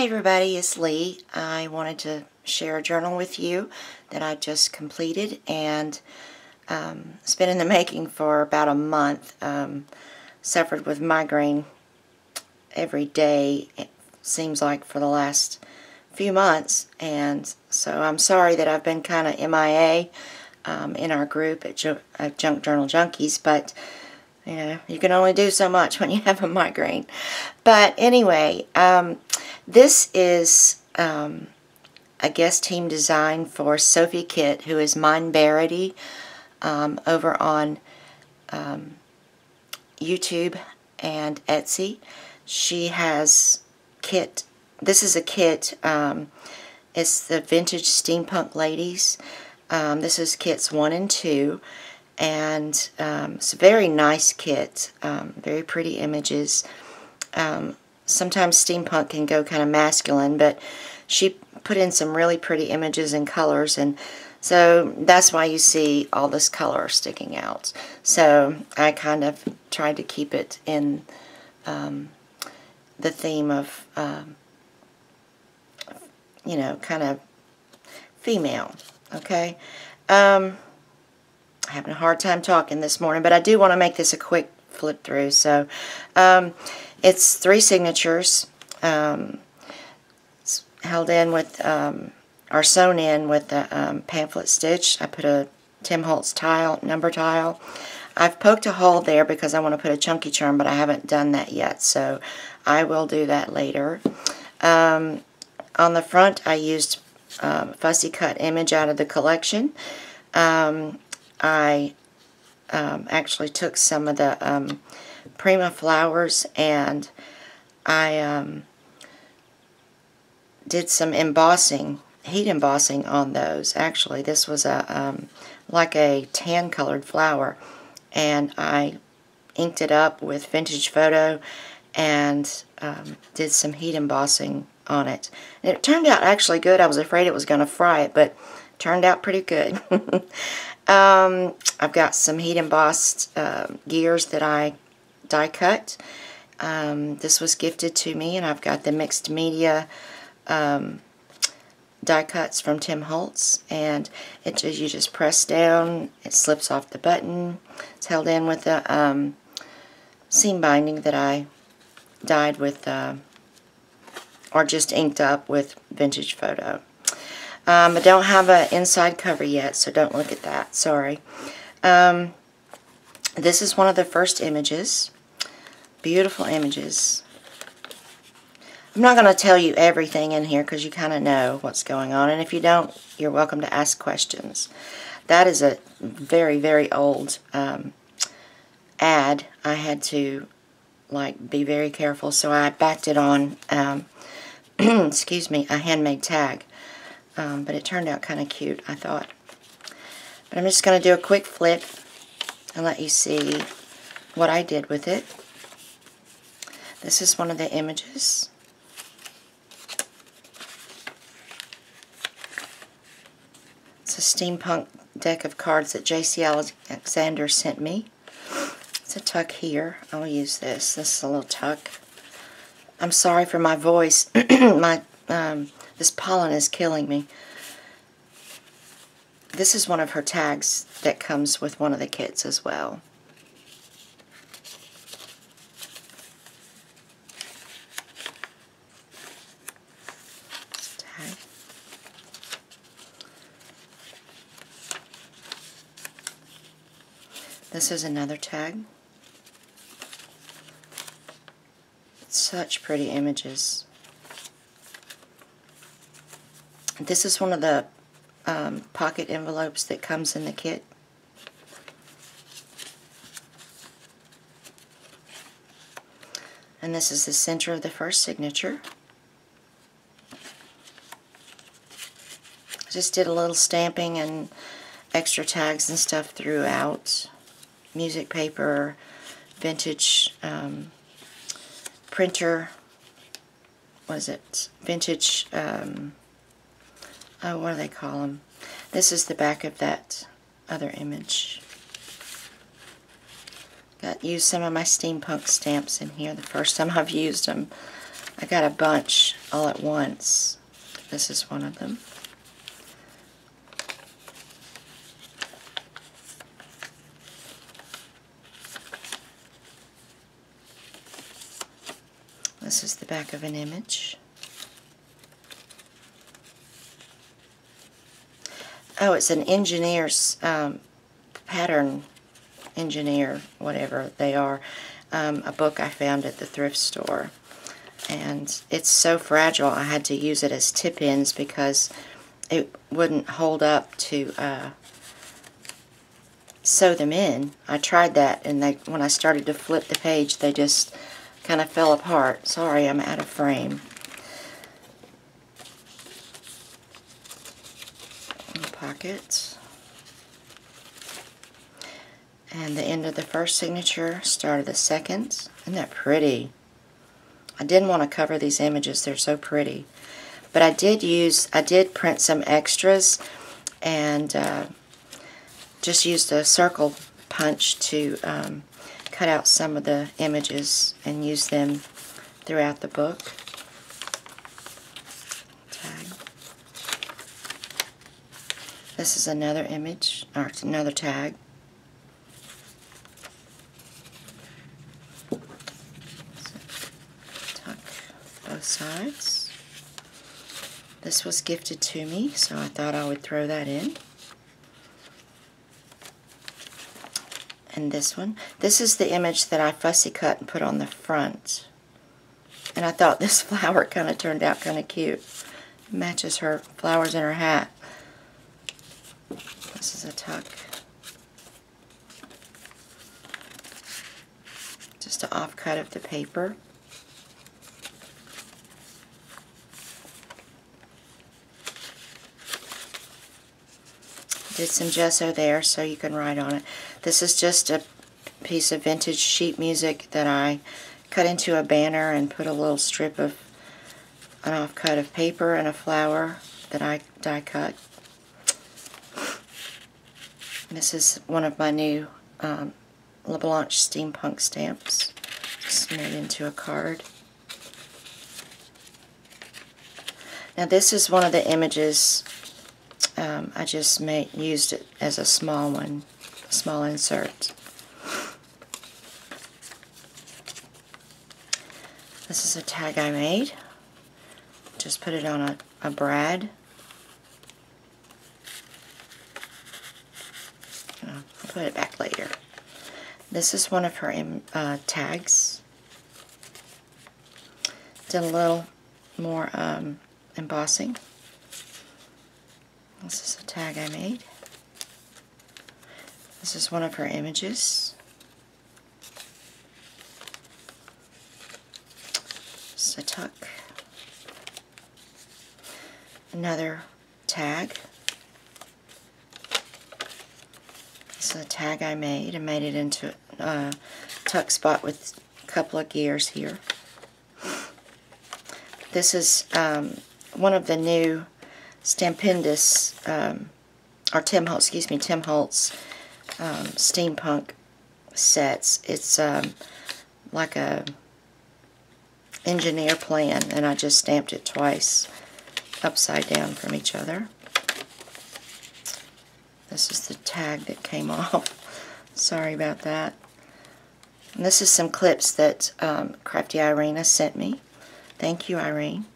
Hi everybody, it's Lee. I wanted to share a journal with you that I just completed, and it's been in the making for about a month. Suffered with migraine every day, it seems like, for the last few months, and so I'm sorry that I've been kind of MIA in our group at Junk Journal Junkies, but you know, you can only do so much when you have a migraine. But anyway, this is a guest team design for Sophie Kit, who is Mind Barity over on YouTube and Etsy. She has kit. This is a kit. It's the Vintage Steampunk Ladies. This is kits 1 and 2. And it's a very nice kit, very pretty images. Sometimes steampunk can go kind of masculine, but she put in some really pretty images and colors, and so that's why you see all this color sticking out. So I kind of tried to keep it in the theme of, you know, kind of female, okay? Having a hard time talking this morning, but I do want to make this a quick flip through. So it's 3 signatures. It's held in with or sewn in with the pamphlet stitch. I put a Tim Holtz tile, number tile. I've poked a hole there because I want to put a chunky charm, but I haven't done that yet, so I will do that later. On the front, I used fussy cut image out of the collection. I actually took some of the Prima flowers, and I did some embossing, heat embossing on those. Actually, this was a like a tan colored flower, and I inked it up with Vintage Photo and did some heat embossing on it. And it turned out actually good. I was afraid it was going to fry it, but it turned out pretty good. I've got some heat embossed gears that I die cut. This was gifted to me, and I've got the mixed media die cuts from Tim Holtz, and you just press down, it slips off the button. It's held in with a seam binding that I dyed with, or just inked up with Vintage Photo. I don't have an inside cover yet, so don't look at that. Sorry. This is one of the first images. Beautiful images. I'm not going to tell you everything in here because you kind of know what's going on, and if you don't, you're welcome to ask questions. That is a very, very old ad. I had to be very careful, so I backed it on excuse me, a handmade tag. But it turned out kind of cute, I thought. But I'm just going to do a quick flip and let you see what I did with it. This is one of the images. It's a steampunk deck of cards that J.C. Alexander sent me. It's a tuck here. I'll use this. This is a little tuck. I'm sorry for my voice. This pollen is killing me. This is one of her tags that comes with one of the kits as well. Tag. This is another tag. Such pretty images. This is one of the pocket envelopes that comes in the kit. And this is the center of the first signature. Just did a little stamping and extra tags and stuff throughout. Music paper, vintage printer. What is it? Vintage oh, what do they call them? This is the back of that other image. Used some of my steampunk stamps in here the first time I've used them. I got a bunch all at once. This is one of them. This is the back of an image. Oh, it's an engineer's pattern engineer, whatever they are, a book I found at the thrift store. And it's so fragile I had to use it as tip-ins because it wouldn't hold up to sew them in. I tried that, and when I started to flip the page, they just kind of fell apart. Sorry, I'm out of frame. Pocket. And the end of the first signature, start of the second. Isn't that pretty? I didn't want to cover these images, they're so pretty. But I did print some extras and just used a circle punch to cut out some of the images and use them throughout the book. Tag. This is another image, or another tag. Tuck both sides. This was gifted to me, so I thought I would throw that in. And this one. This is the image that I fussy cut and put on the front. And I thought this flower kind of turned out kind of cute. It matches her flowers in her hat. This is a tuck. Just an offcut of the paper. Did some gesso there so you can write on it. This is just a piece of vintage sheet music that I cut into a banner and put a little strip of an offcut of paper and a flower that I die cut. This is one of my new LeBlanc Steampunk stamps, just made into a card. Now this is one of the images I just used it as a small one, a small insert. This is a tag I made. Just put it on a brad. I'll put it back later. This is one of her tags. Did a little more embossing. This is a tag I made. This is one of her images. This is a tuck. Another tag. This is a tag I made. I made it into a tuck spot with a couple of gears here. This is one of the new Stampendous, or Tim Holtz steampunk sets. It's like a engineer plan, and I just stamped it twice upside down from each other. This is the tag that came off. Sorry about that. And this is some clips that Crafty Irina sent me. Thank you, Irene.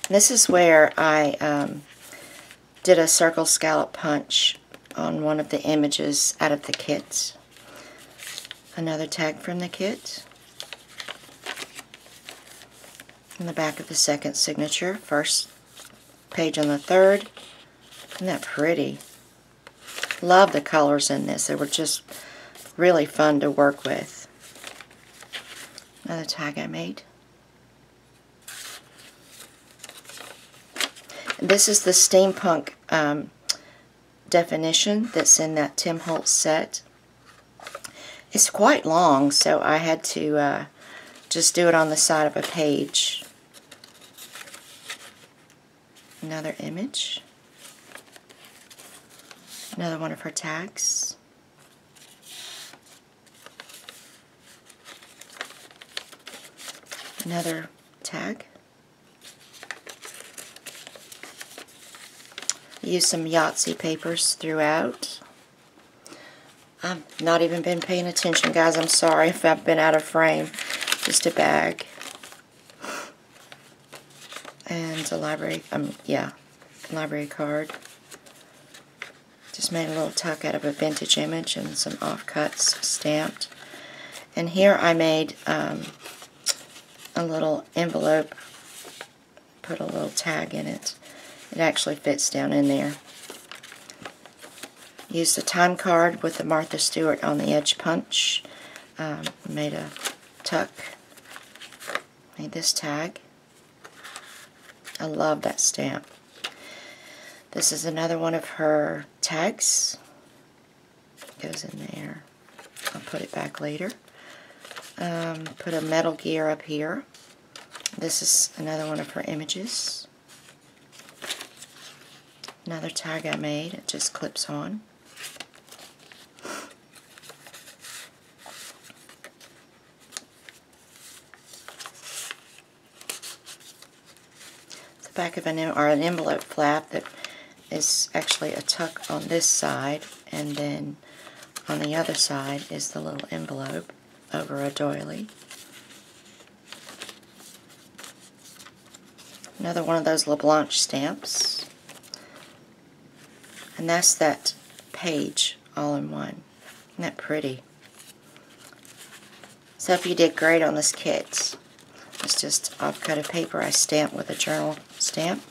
This is where I did a circle scallop punch on one of the images out of the kit. Another tag from the kit. In the back of the second signature, first page on the third. Isn't that pretty? Love the colors in this. They were just really fun to work with. Another tag I made. This is the steampunk definition that's in that Tim Holtz set. It's quite long, so I had to just do it on the side of a page. Another image. Another one of her tags. Another tag. Use some Yahtzee papers throughout. I've not even been paying attention, guys. I'm sorry if I've been out of frame. Just a bag. And a library, library card. Just made a little tuck out of a vintage image and some offcuts stamped. And here I made a little envelope, put a little tag in it. It actually fits down in there. Used a time card with the Martha Stewart on the edge punch. Made a tuck. Made this tag. I love that stamp. This is another one of her tags. Goes in there. I'll put it back later. Put a Metal Gear up here. This is another one of her images. Another tag I made. It just clips on. The back of an envelope flap that is actually a tuck on this side, and then on the other side is the little envelope over a doily. Another one of those LeBlanc stamps. And that's that page all in one. Isn't that pretty? Sophie did great on this kit. It's just offcut of paper I stamped with a journal stamp.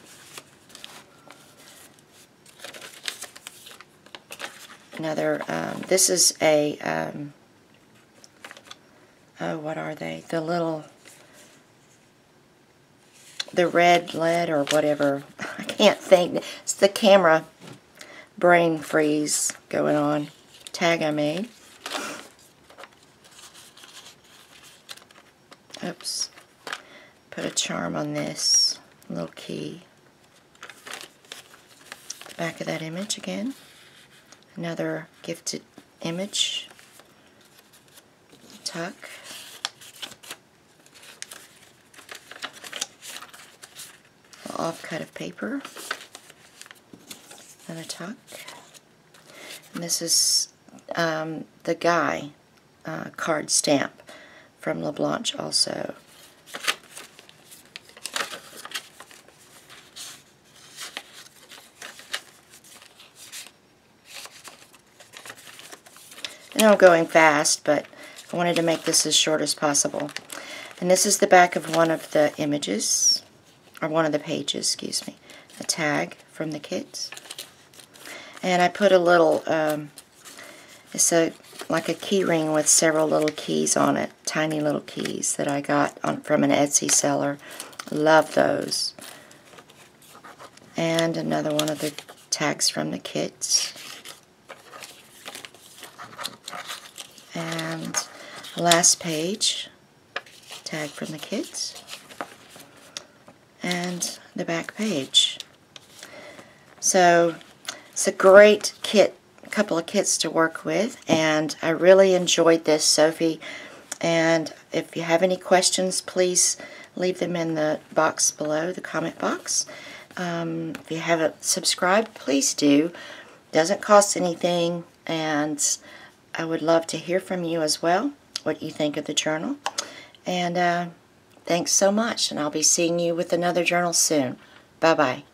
Another, this is a, oh, what are they? The red lead or whatever. I can't think. It's the camera brain freeze going on. Tag I made. Oops. Put a charm on this. A little key. The back of that image again. Another gifted image. Tuck. An offcut of paper. Another tuck. And this is the Guy card stamp from LeBlanc also. I know I'm going fast, but I wanted to make this as short as possible. And this is the back of one of the images, or one of the pages, excuse me. A tag from the kit. And I put a little, it's like a key ring with several little keys on it, tiny little keys that I got from an Etsy seller. Love those. And another one of the tags from the kit. And the last page, tag from the kit. And the back page. So it's a great kit, a couple of kits to work with, and I really enjoyed this, Sophie. And if you have any questions, please leave them in the box below, the comment box. If you haven't subscribed, please do. Doesn't cost anything, and I would love to hear from you as well, what you think of the journal. And thanks so much, and I'll be seeing you with another journal soon. Bye-bye.